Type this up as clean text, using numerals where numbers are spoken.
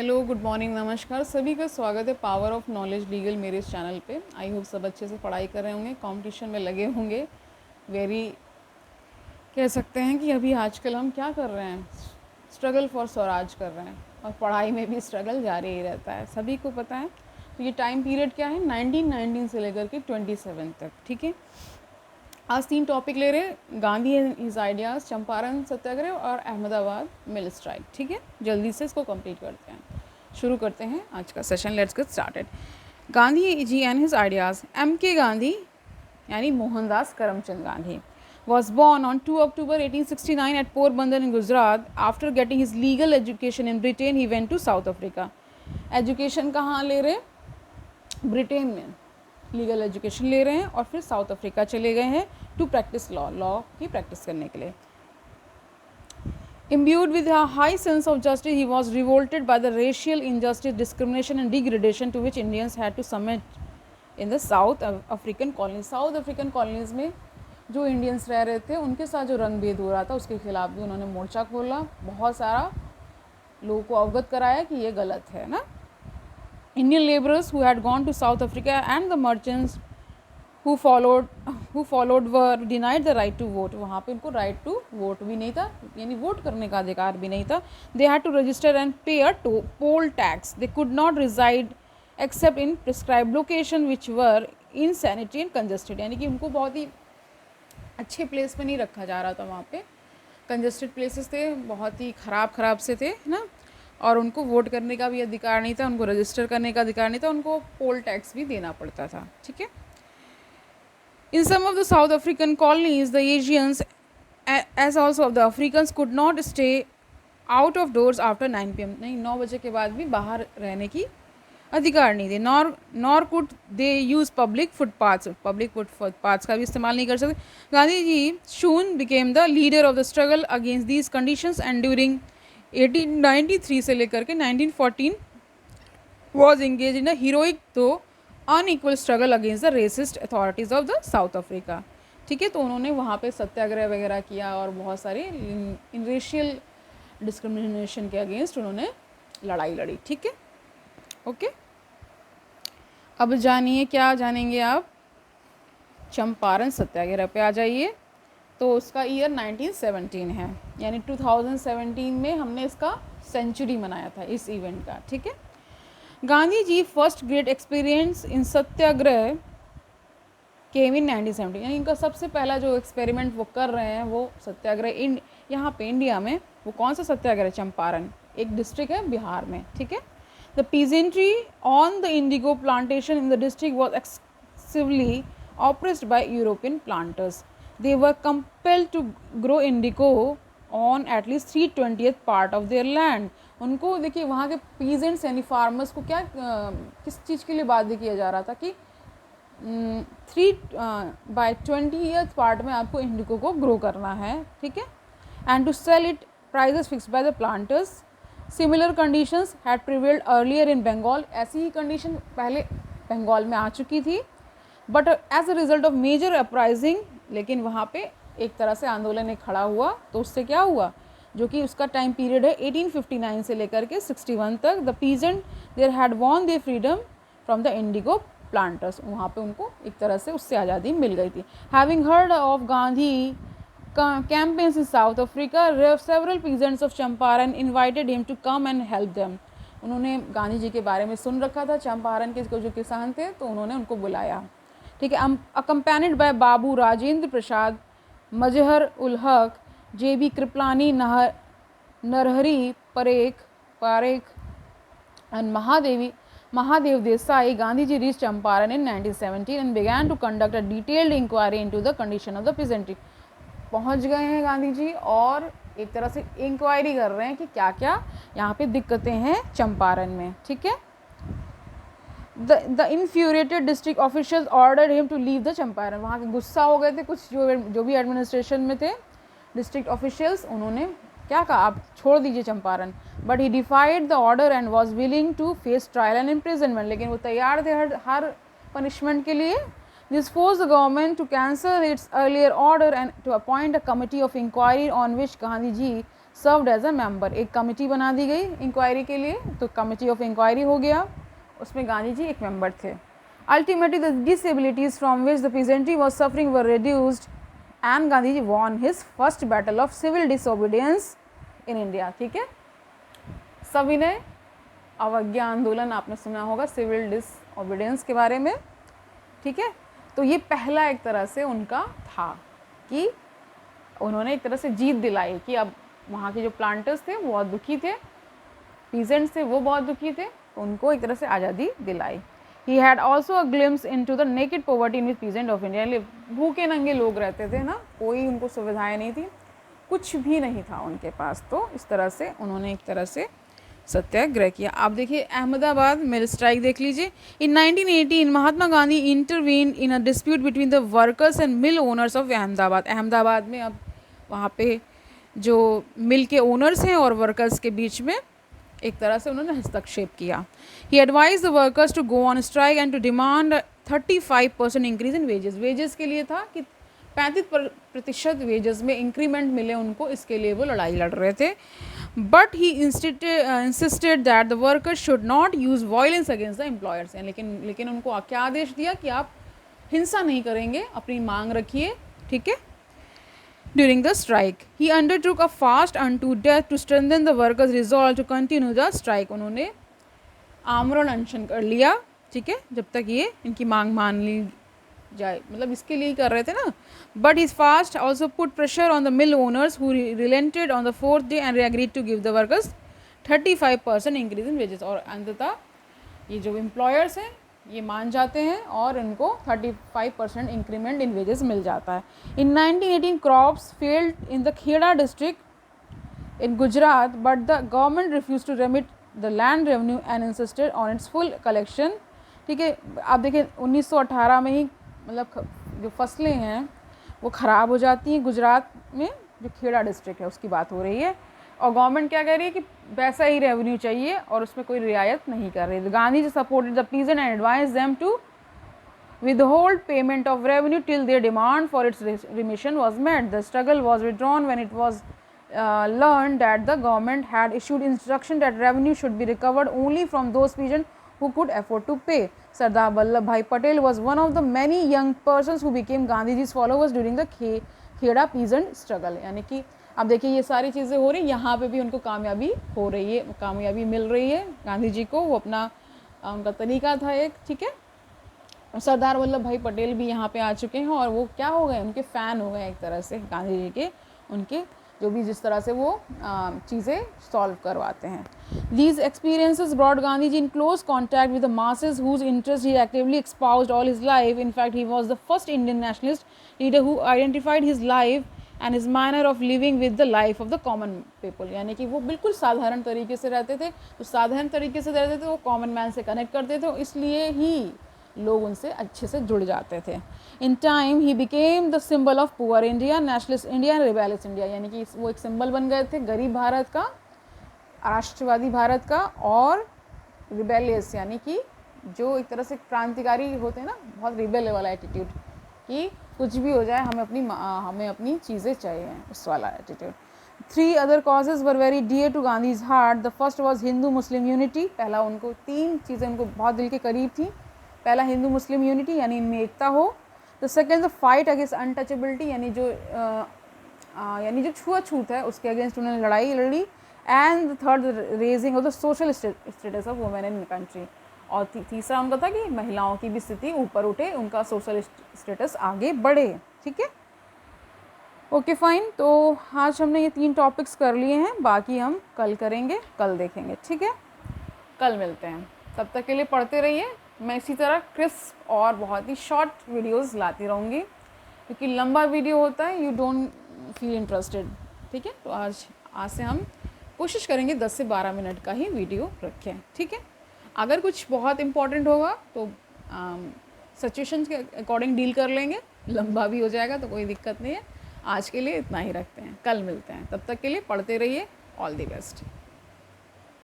Hello, good morning, नमस्कार सभी का स्वागत है पावर ऑफ नॉलेज लीगल मेरे इस चैनल पे। आई होप सब अच्छे से पढ़ाई कर रहे होंगे, कंपटीशन में लगे होंगे। वेरी कह सकते हैं कि अभी आजकल हम क्या कर रहे हैं, स्ट्रगल फॉर स्वराज कर रहे हैं और पढ़ाई में भी स्ट्रगल जारी ही रहता है, सभी को पता है। तो ये टाइम पीरियड क्या है, 1919 से लेकर के 27 तक, ठीक है। आज 3 टॉपिक ले रहे हैं, Gandhi and his ideas, Champaran satyagraha और अहमदाबाद मिल स्ट्राइक, ठीक है। जल्दी से इसको कंप्लीट करते हैं, शुरू करते हैं आज का session. Let's get started. Gandhi ji and his ideas. M K Gandhi यानी Mohandas Karamchand Gandhi was born on 2 October 1869 at Porbandar in Gujarat. After getting his legal education in Britain, he went to South Africa. Education कहाँ ले रहे, ब्रिटेन में legal education ले रहे हैं और फिर साउथ अफ्रीका चले गए हैं टू प्रैक्टिस लॉ की प्रैक्टिस करने के लिए। Imbued with a high sense of justice, he was revolted by the racial injustice, discrimination and degradation to which Indians had to submit in the South African colonies. South African colonies में जो Indians रह रहे थे उनके साथ जो रंग भेद हो रहा था उसके खिलाफ भी उन्होंने मोर्चा खोला, बहुत सारा लोगों को अवगत कराया कि ये गलत है ना। Indian laborers who had gone to South Africa and the merchants who followed were denied the right to vote. वहाँ पे उनको right to vote भी नहीं था, यानी वोट करने का अधिकार भी नहीं था। They had to register and pay a poll tax. They could not reside except in prescribed location which were insanitary and congested. यानी कि उनको बहुत ही अच्छे प्लेस पे नहीं रखा जा रहा था, वहाँ पे कंजेस्टेड प्लेसेस थे, बहुत ही ख़राब से थे ना। और उनको वोट करने का भी अधिकार नहीं था, उनको रजिस्टर करने का अधिकार नहीं था, उनको पोल टैक्स भी देना पड़ता था, ठीक है। In some of the South African colonies, the Asians as also of the Africans could not stay out of doors after 9 PM. नहीं, 9 बजे के बाद भी बाहर रहने की अधिकार नहीं थे। Nor could they use public footpaths, public footpaths का भी इस्तेमाल नहीं कर सकते। Gandhi ji soon became the leader of the struggle against these conditions and during 1893 से लेकर के 1914 was engaged in a heroic though unequal struggle against the racist authorities of the South Africa, ठीक है। तो उन्होंने वहाँ पे सत्याग्रह वगैरह किया और बहुत सारे इन रेशियल डिस्क्रिमिनेशन के अगेंस्ट उन्होंने लड़ाई लड़ी, ठीक है, ओके। अब जानिए क्या जानेंगे आप, चंपारण सत्याग्रह पे आ जाइए। तो उसका ईयर 1917 है, यानी 2017 में हमने इसका सेंचुरी मनाया था इस इवेंट का, ठीक है। Gandhi ji first great experience in सत्याग्रह केम इन 1917, यानी इनका सबसे पहला जो एक्सपेरिमेंट वो कर रहे हैं वो सत्याग्रह यहाँ पे इंडिया में, वो कौन सा सत्याग्रह, चंपारण, एक डिस्ट्रिक्ट है बिहार में, ठीक है। The peasantry on the indigo plantation in the district was excessively oppressed by European planters. They were compelled to grow indigo on at least 3/20th part of their land. उनको देखिए वहाँ के peasants यानी farmers को क्या किस चीज़ के लिए बाध्य किया जा रहा था कि 3/20th part में आपको इंडिगो को ग्रो करना है, ठीक है, and to sell it prices fixed by the planters. Similar conditions had prevailed earlier in Bengal, ऐसी ही कंडीशन पहले बंगाल में आ चुकी थी, but as a result of major uprising, लेकिन वहाँ पे एक तरह से आंदोलन एक खड़ा हुआ, तो उससे क्या हुआ, जो कि उसका टाइम पीरियड है 1859 से लेकर के 61 तक। The peasant there had won their freedom from the indigo planters, वहाँ पे उनको एक तरह से उससे आज़ादी मिल गई थी। Having heard of Gandhi campaigns in South Africa, several peasants of Champaran invited him to come and help them. उन्होंने गांधी जी के बारे में सुन रखा था, चंपारण के जो किसान थे, तो उन्होंने उनको बुलाया, ठीक है। accompanied by Babu Rajendra Prasad, Mazhar ul Haq, JB Kripalani, Narhari Parekh and Mahadev Desai, Gandhiji reached Champaran in 1917 and began to conduct a detailed inquiry into the condition of the peasantry. पहुंच गए हैं गांधी जी और एक तरह से इंक्वायरी कर रहे हैं कि क्या क्या यहाँ पे दिक्कतें हैं चंपारण में, ठीक है। The infuriated district officials ordered him to leave the Champaran, वहाँ के गुस्सा हो गए थे कुछ जो भी एडमिनिस्ट्रेशन में थे डिस्ट्रिक्ट ऑफिशियल्स, उन्होंने क्या कहा, आप छोड़ दीजिए Champaran. But he defied the order and was willing to face trial and imprisonment, लेकिन वो तैयार थे हर पनिशमेंट के लिए। This forced the government to cancel its earlier order and to appoint a committee of inquiry on which Gandhi ji served as a member, एक committee बना दी गई इंक्वायरी के लिए, तो कमेटी ऑफ इंक्वायरी हो गया, उसमें गांधी जी एक मेंबर थे। Ultimately the disabilities from which the peasantry was suffering were reduced and Gandhi ji won his first battle of civil disobedience in India. ठीक है, सविनय अवज्ञा आंदोलन आपने सुना होगा, सिविल डिसओबीडियंस के बारे में। ठीक है, तो ये पहला एक तरह से उनका था कि उन्होंने एक तरह से जीत दिलाई कि अब वहाँ के जो प्लांटर्स थे वो बहुत दुखी थे, पीजेंट्स थे वो बहुत दुखी थे, तो उनको एक तरह से आज़ादी दिलाई। He had also a glimpse into the naked poverty in which peasant of India, भूखे नंगे लोग रहते थे ना, कोई उनको सुविधाएं नहीं थी, कुछ भी नहीं था उनके पास, तो इस तरह से उन्होंने एक तरह से सत्याग्रह किया। आप देखिए अहमदाबाद मिल स्ट्राइक देख लीजिए। In 1918 Mahatma Gandhi intervened in a dispute between the workers and mill owners of Ahmedabad. Ahmedabad में अब वहाँ पे जो मिल के ओनर्स हैं और वर्कर्स के बीच में एक तरह से उन्होंने हस्तक्षेप किया। He advised the workers to go on strike and to demand 35% increase in wages. Wages के लिए था कि 35% वेजेस में इंक्रीमेंट मिले उनको, इसके लिए वो लड़ाई लड़ रहे थे। But he insisted that the workers should not use violence against the employers. लेकिन उनको क्या आदेश दिया कि आप हिंसा नहीं करेंगे, अपनी मांग रखिए। ठीक है, during the strike he undertook a fast unto death to strengthen the workers resolve to continue the strike. उन्होंने आमरण अनशन कर लिया, ठीक है, जब तक ये इनकी मांग मान ली जाए, मतलब इसके लिए ही कर रहे थे ना। But his fast also put pressure on the mill owners who relented on the 4th day and agreed to give the workers 35% increase in wages. और अंततः ये जो एम्प्लॉयर्स हैं ये मान जाते हैं और इनको 35% इंक्रीमेंट इन वेजेस मिल जाता है। In 1918 crops failed in the Kheda district in Gujarat, but the government refuse to remit the land revenue and insisted on its full collection. ठीक है, आप देखिए 1918 में ही मतलब जो फसलें हैं वो ख़राब हो जाती हैं गुजरात में, जो खेड़ा डिस्ट्रिक्ट है उसकी बात हो रही है, और गवर्नमेंट क्या कह रही है कि वैसा ही रेवेन्यू चाहिए और उसमें कोई रियायत नहीं कर रही। Gandhi ji supported the peasant and advised them to withhold payment of revenue till their demand for its remission was met. The struggle was withdrawn when it was learned that the government had issued instruction that revenue should be recovered only from those peasants who could afford to pay. Sardar Vallabhbhai Patel was one of the many young persons who became Gandhiji's followers during the Kheda peasant struggle. यानी कि अब देखिए ये सारी चीज़ें हो रही, यहाँ पे भी उनको कामयाबी हो रही है, कामयाबी मिल रही है गांधी जी को, वो अपना उनका तरीका था एक। ठीक है, सरदार वल्लभ भाई पटेल भी यहाँ पे आ चुके हैं और वो क्या हो गए, उनके फ़ैन हो गए एक तरह से गांधी जी के, उनके जो भी जिस तरह से वो चीज़ें सॉल्व करवाते हैं। These experiences brought Gandhiji in close contact with the masses whose interest he actively espoused all his life. In fact, he was the first Indian nationalist leader who identified his life and his manner of living with the life of the common people. यानी कि वो बिल्कुल साधारण तरीके से रहते थे, तो साधारण तरीके से रहते थे, वो कॉमन मैन से कनेक्ट करते थे, इसलिए ही लोग उनसे अच्छे से जुड़ जाते थे। In time he became the symbol of poor India, nationalist India and rebellious India. यानी कि वो एक सिंबल बन गए थे गरीब भारत का, राष्ट्रवादी भारत का, और रिबेलियस यानी कि जो एक तरह से क्रांतिकारी होते हैं ना, बहुत रिबेल वाला एटीट्यूड कि कुछ भी हो जाए हमें अपनी चीज़ें चाहिए, उस वाला attitude. 3 other causes were very dear to Gandhi's heart. The first was Hindu Muslim unity. पहला उनको 3 चीज़ें उनको बहुत दिल के करीब थी। पहला हिंदू मुस्लिम यूनिटी यानी इनमें एकता हो। The second the fight against untouchability यानी जो छुआछूत है उसके अगेंस्ट उन्होंने लड़ाई लड़ी। And the third raising of the social status of women in country. और तीसरा उनका था कि महिलाओं की भी स्थिति ऊपर उठे, उनका सोशल स्टेटस आगे बढ़े। ठीक है, ओके फाइन। तो आज हमने ये 3 टॉपिक्स कर लिए हैं, बाकी हम कल करेंगे, कल देखेंगे। ठीक है, कल मिलते हैं, तब तक के लिए पढ़ते रहिए। मैं इसी तरह क्रिस्प और बहुत ही शॉर्ट वीडियोस लाती रहूँगी, क्योंकि लंबा वीडियो होता है यू डोंट फील इंटरेस्टेड। ठीक है, तो आज से हम कोशिश करेंगे 10 से 12 मिनट का ही वीडियो रखें। ठीक है, अगर कुछ बहुत इम्पोर्टेंट होगा तो सिचुएशंस के अकॉर्डिंग डील कर लेंगे, लंबा भी हो जाएगा तो कोई दिक्कत नहीं है। आज के लिए इतना ही रखते हैं, कल मिलते हैं, तब तक के लिए पढ़ते रहिए। All the best.